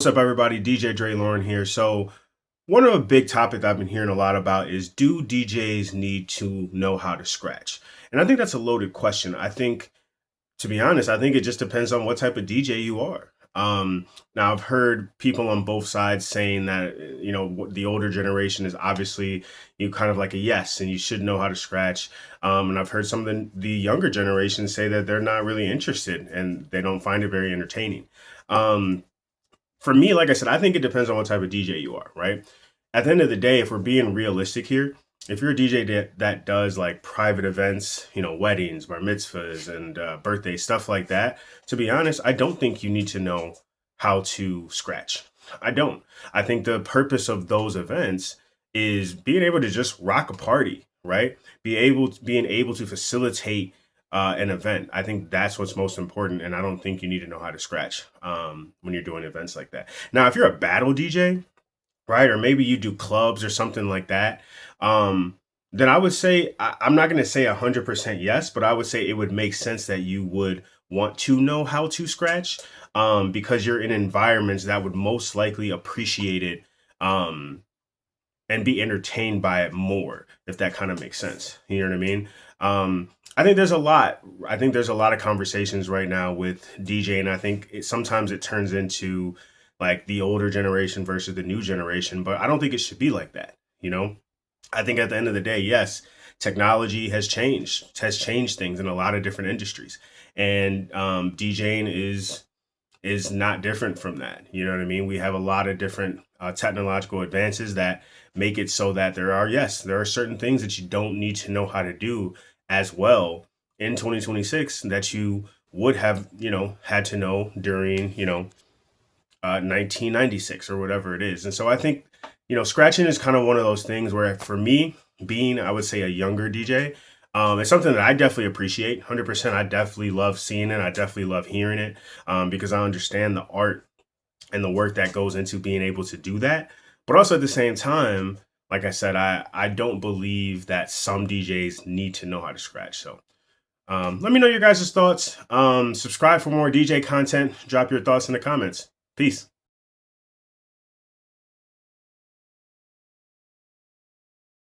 What's up, everybody? DJ Dre Lauren here. So, one of the big topic I've been hearing a lot about is, do DJs need to know how to scratch? And I think that's a loaded question. I think, to be honest, I think it just depends on what type of DJ you are. Now, I've heard people on both sides saying that, the older generation is obviously you kind of like a yes, and you should know how to scratch. And I've heard some of the younger generation say that they're not really interested and they don't find it very entertaining. Um, for me, like I said, I think it depends on what type of DJ you are, right? At the end of the day, if we're being realistic here, if you're a DJ that does like private events, weddings, bar mitzvahs, and birthdays, stuff like that, to be honest, I don't think you need to know how to scratch. I don't. I think the purpose of those events is being able to just rock a party, right? Being able to facilitate an event. I think that's what's most important, and I don't think you need to know how to scratch when you're doing events like that. Now, if you're a battle DJ, right, or maybe you do clubs or something like that, then I would say I'm not going to say 100% yes, but I would say it would make sense that you would want to know how to scratch because you're in environments that would most likely appreciate it. And be entertained by it more, if that kind of makes sense. You know what I mean? I think there's a lot. I think there's a lot of conversations right now with DJ, and I think sometimes it turns into like the older generation versus the new generation. But I don't think it should be like that. I think at the end of the day, yes, technology has changed things in a lot of different industries, and DJing is not different from that. You know what I mean? We have a lot of different technological advances that make it so that there are certain things that you don't need to know how to do as well in 2026 that you would have, had to know during, 1996 or whatever it is. And so I think, scratching is kind of one of those things where for me, being, I would say, a younger DJ, it's something that I definitely appreciate. 100%. I definitely love seeing it. I definitely love hearing it because I understand the art and the work that goes into being able to do that. But also at the same time, like I said, I don't believe that some DJs need to know how to scratch. So let me know your guys' thoughts. Subscribe for more DJ content. Drop your thoughts in the comments. Peace.